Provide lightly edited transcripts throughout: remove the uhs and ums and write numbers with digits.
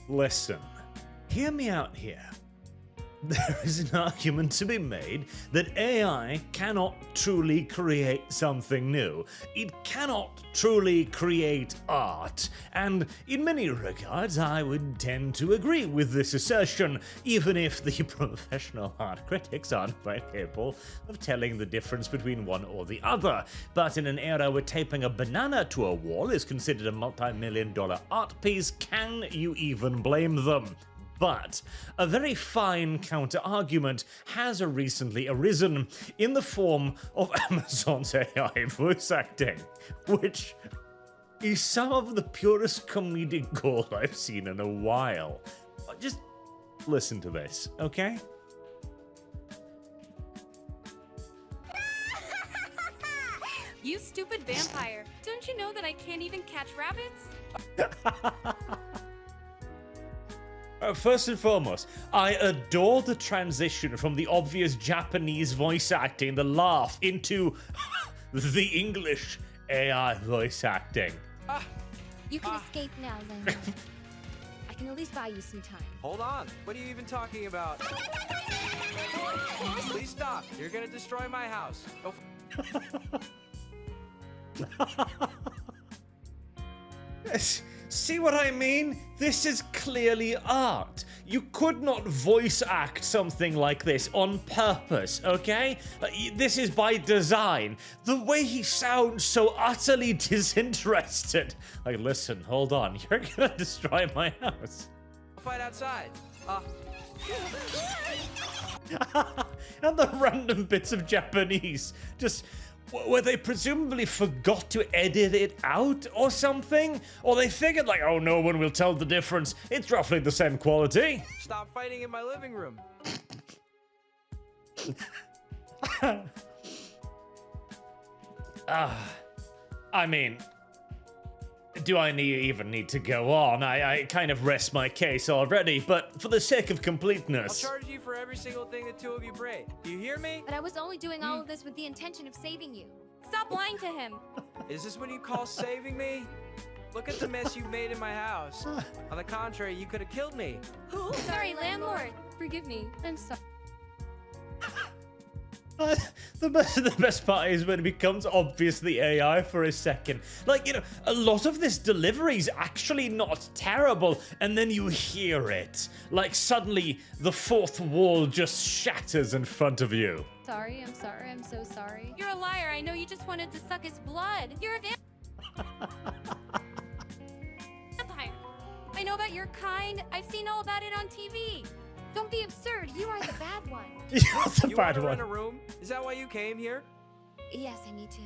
Listen, hear me out here. There is an argument to be made that AI cannot truly create something new. It cannot truly create art, and in many regards I would tend to agree with this assertion, even if the professional art critics aren't quite capable of telling the difference between one or the other. But in an era where taping a banana to a wall is considered a multi-million-dollar art piece, can you even blame them? But a very fine counter-argument has recently arisen in the form of Amazon's AI voice acting, which is some of the purest comedic gold I've seen in a while. Just listen to this, okay? You stupid vampire. Don't you know that I can't even catch rabbits? First and foremost, I adore the transition from the obvious Japanese voice acting, the laugh, into the English AI voice acting. You can escape now, landlord. I can at least buy you some time. Hold on. What are you even talking about? Please stop. You're gonna destroy my house. Go See what I mean? This is clearly art. You could not voice act something like this on purpose, okay? This is by design. The way he sounds so utterly disinterested. Like, listen, hold on. You're gonna destroy my house. fight outside. And the random bits of Japanese, just where they presumably forgot to edit it out or something? Or they figured like, oh, no one will tell the difference. It's roughly the same quality. Stop fighting in my living room. I mean, do I even need to go on? I kind of rest my case already, but for the sake of I'll completeness. charge you for every single thing the two of you braid. Do you hear me? But I was only doing all of this with the intention of saving you. Stop lying to him. Is this what you call saving me? Look at the mess you made in my house. On the contrary, you could have killed me. Sorry, landlord. Forgive me. I'm sorry. The best part is when it becomes obvious the AI for a second. Like, you know, a lot of this delivery is actually not terrible, and then you hear it. Like, suddenly, the fourth wall just shatters in front of you. Sorry, I'm sorry, I'm so sorry. You're a liar. I know you just wanted to suck his blood. You're a vampire. I know about your kind. I've seen all about it on TV. Don't be absurd, you are the bad one. You're the You bad want to one. rent a room? Is that why you came here? Yes, I need to.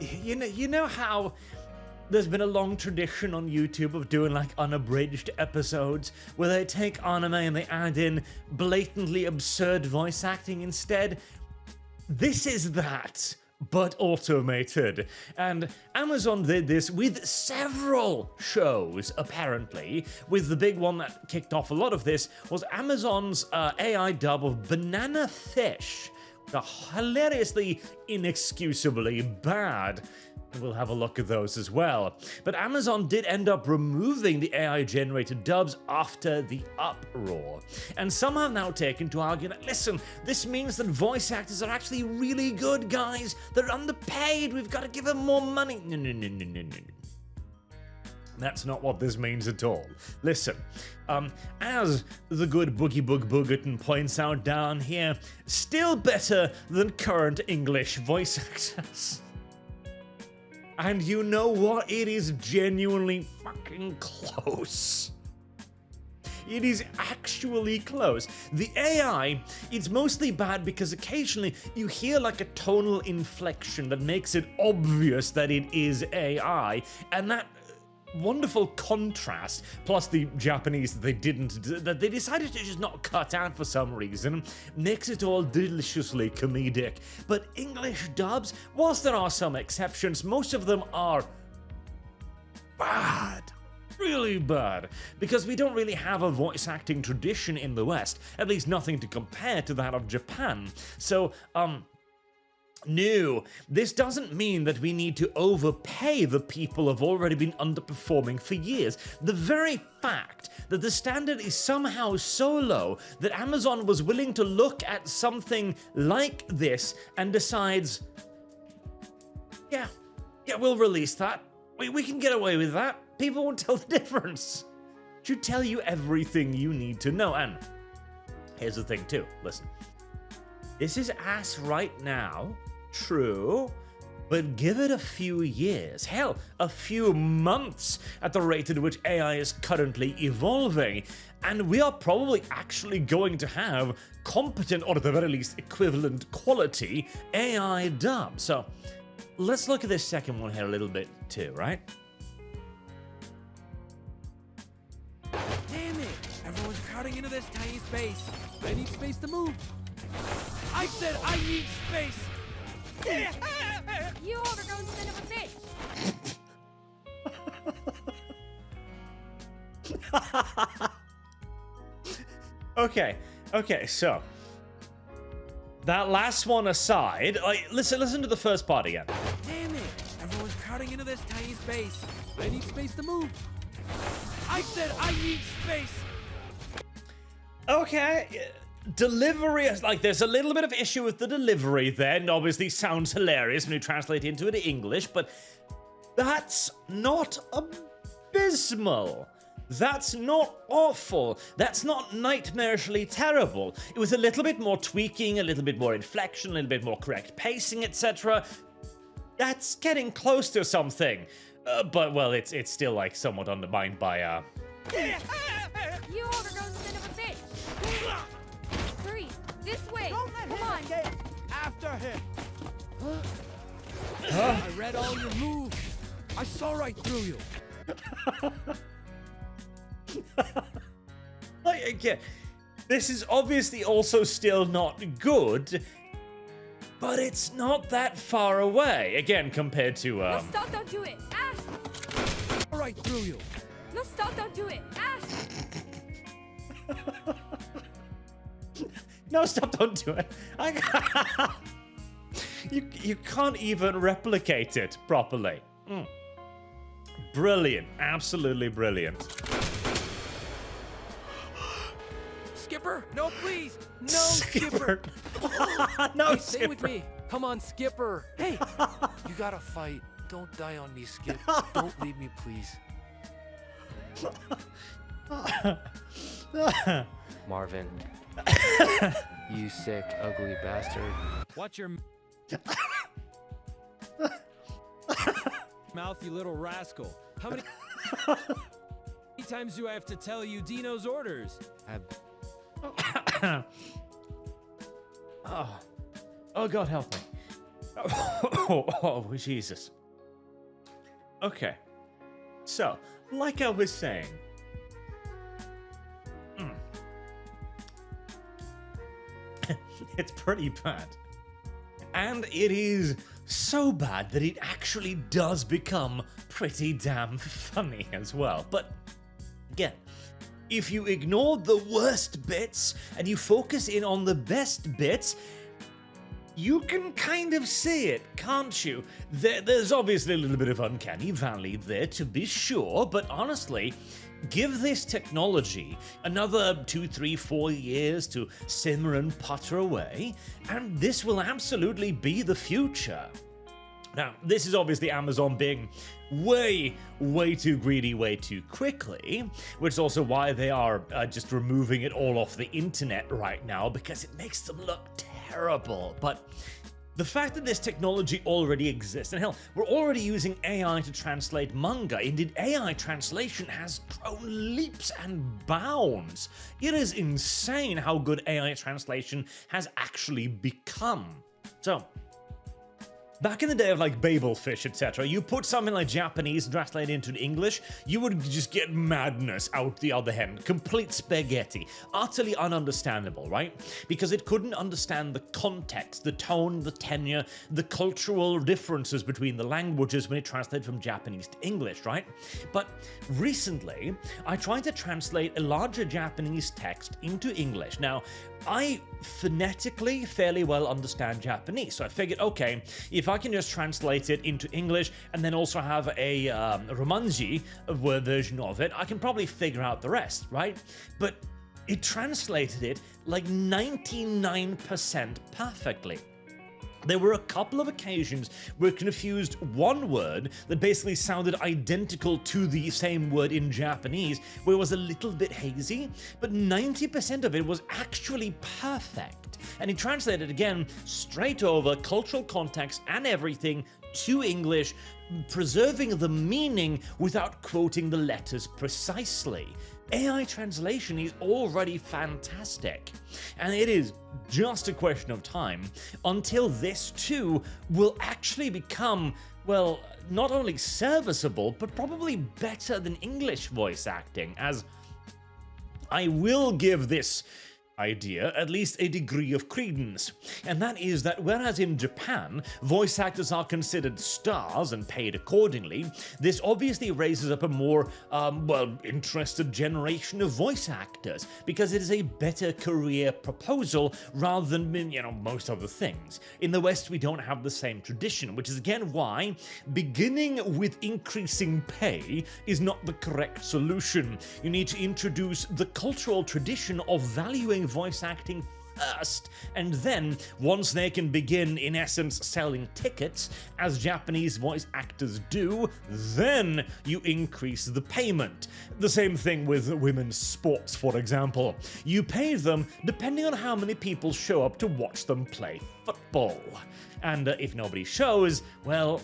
You know how there's been a long tradition on YouTube of doing like unabridged episodes where they take anime and they add in blatantly absurd voice acting instead? This is that, but automated. And Amazon did this with several shows, apparently. With the big one that kicked off a lot of this was Amazon's AI dub of Banana Fish. Hilariously, inexcusably bad. We'll have a look at those as well. But Amazon did end up removing the AI-generated dubs after the uproar. And some have now taken to argue that, listen, this means that voice actors are actually really good, guys. They're underpaid. We've got to give them more money. No. That's not what this means at all. Listen, as the good Boogie Boog Boogerton points out down here, still better than current English voice actors. And you know what? It is genuinely fucking close. It is actually close. The AI, it's mostly bad because occasionally you hear like a tonal inflection that makes it obvious that it is AI, and that wonderful contrast, plus the Japanese that they decided to just not cut out for some reason, makes it all deliciously comedic. But English dubs, whilst there are some exceptions, most of them are bad. really bad, because we don't really have a voice acting tradition in the West, at least nothing to compare to that of Japan. So, no, this doesn't mean that we need to overpay the people who have already been underperforming for years. The very fact that the standard is somehow so low that Amazon was willing to look at something like this and decides, yeah, we'll release that. We can get away with that. People won't tell the difference. Should tell you everything you need to know. And here's the thing too, listen. This is ass right now, true, but give it a few years, hell, a few months at the rate at which AI is currently evolving, and we are probably actually going to have competent, or at the very least equivalent quality, AI dub. So let's look at this second one here a little bit too, right? Damn it! Everyone's crowding into this tiny space. I need space to move. I said I need space! You overgrown son of a bitch! Okay, so that last one aside, listen to the first part again. Damn it! Everyone's crowding into this tiny space. I need space to move. I said I need space! Okay, delivery, like there's a little bit of issue with the delivery there, and obviously sounds hilarious when you translate into it in English, but that's not abysmal. That's not awful. That's not nightmarishly terrible. It was a little bit more tweaking, a little bit more inflection, a little bit more correct pacing, etc. That's getting close to something. But, well, it's still, like, somewhat undermined by, You overgrown son of a bitch! Hurry, this way! Come on! After him! I read all your moves. I saw right through you. Like, again, this is obviously also still not good, but it's not that far away, again, compared to, No, stop, don't do it! Ash! Right through you. No, stop, don't do it! Ash! No, stop, don't do it. You can't even replicate it properly. Brilliant, absolutely brilliant. Skipper, no, please. No, Skipper. No, Hey, stay Skipper. with me. Come on, Skipper. Hey, you gotta fight. Don't die on me, Skip. Don't leave me, please. Marvin. You sick, ugly bastard. Watch your mouth, you little rascal. How many times do I have to tell you Dino's orders? Oh, God, help me. Oh, Jesus. Okay. So, like I was saying, it's pretty bad. And it is so bad that it actually does become pretty damn funny as well. But, again, if you ignore the worst bits and you focus in on the best bits, you can kind of see it, can't you? There's obviously a little bit of uncanny valley there, to be sure, but honestly, give this technology another 2, 3, 4 years to simmer and putter away, and this will absolutely be the future. Now, this is obviously Amazon being way too greedy way too quickly, which is also why they are just removing it all off the internet right now, because it makes them look terrible. But the fact that this technology already exists, and hell, we're already using AI to translate manga. Indeed, AI translation has grown leaps and bounds. It is insane how good AI translation has actually become. So, Back in the day of like Babelfish, etc., you put something like Japanese translated into English, you would just get madness out the other end. Complete spaghetti. Utterly ununderstandable, right? Because it couldn't understand the context, the tone, the tenor, the cultural differences between the languages when it translated from Japanese to English, right? But recently, I tried to translate a larger Japanese text into English. Now, I phonetically fairly well understand Japanese, so I figured, okay, if I can just translate it into English and then also have a romanji version of it, I can probably figure out the rest, right? But it translated it like 99% perfectly. There were a couple of occasions where it confused one word that basically sounded identical to the same word in Japanese, where it was a little bit hazy, but 90% of it was actually perfect. And he translated again straight over, cultural context and everything, to English, preserving the meaning without quoting the letters precisely. AI translation is already fantastic, and it is just a question of time until this too will actually become, well, not only serviceable, but probably better than English voice acting, as I will give this idea at least a degree of credence, and that is that whereas in Japan, voice actors are considered stars and paid accordingly, this obviously raises up a more, interested generation of voice actors, because it is a better career proposal rather than, most other things. In the West, we don't have the same tradition, which is again why beginning with increasing pay is not the correct solution. You need to introduce the cultural tradition of valuing voice acting first, and then once they can begin in essence selling tickets as Japanese voice actors do, then you increase the payment. The same thing with women's sports, for example. You pay them depending on how many people show up to watch them play football, and if nobody shows, well,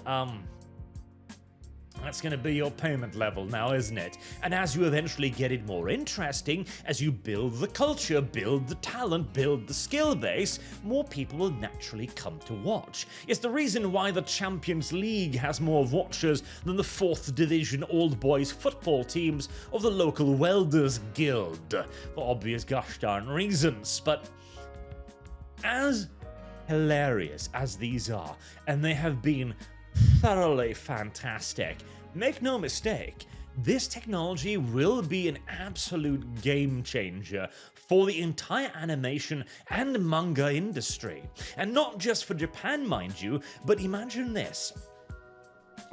that's going to be your payment level now, isn't it? And as you eventually get it more interesting, as you build the culture, build the talent, build the skill base, more people will naturally come to watch. It's the reason why the Champions League has more watchers than the 4th Division old boys football teams of the local Welders Guild, for obvious gosh darn reasons. But as hilarious as these are, and they have been thoroughly fantastic, make no mistake, this technology will be an absolute game changer for the entire animation and manga industry. And not just for Japan, mind you, but imagine this.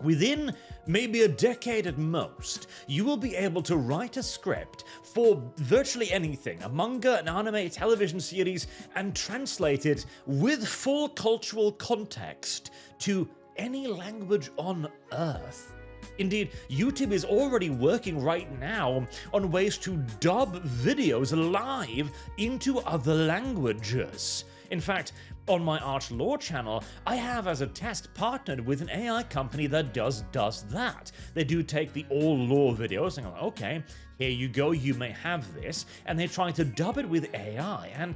Within maybe a decade at most, you will be able to write a script for virtually anything, a manga, an anime, a television series, and translate it with full cultural context to any language on Earth. Indeed, YouTube is already working right now on ways to dub videos live into other languages. In fact, on my Arch Lore channel, I have as a test partnered with an AI company that does that. They do take the all lore videos and go, okay, here you go, you may have this, and they're trying to dub it with AI. And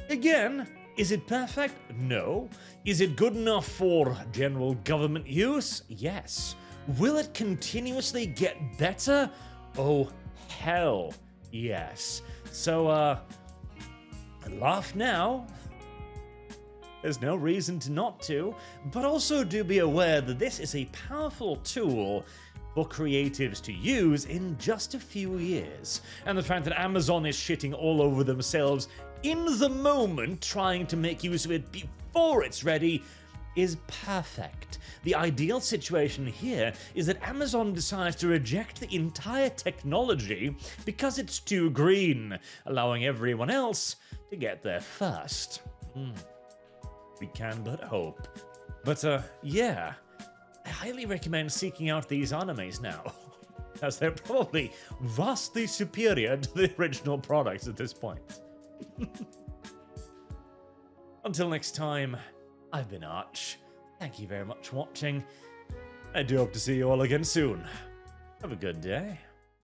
again, is it perfect? No. Is it good enough for general government use? Yes. Will it continuously get better? Oh, hell yes. So, laugh now. There's no reason to not to, but also do be aware that this is a powerful tool for creatives to use in just a few years. And the fact that Amazon is shitting all over themselves in the moment trying to make use of it before it's ready is perfect. The ideal situation here is that Amazon decides to reject the entire technology because it's too green, allowing everyone else to get there first. We can but hope. But yeah, I highly recommend seeking out these animes now, as they're probably vastly superior to the original products at this point. Until next time, I've been Arch. Thank you very much for watching. I do hope to see you all again soon. Have a good day.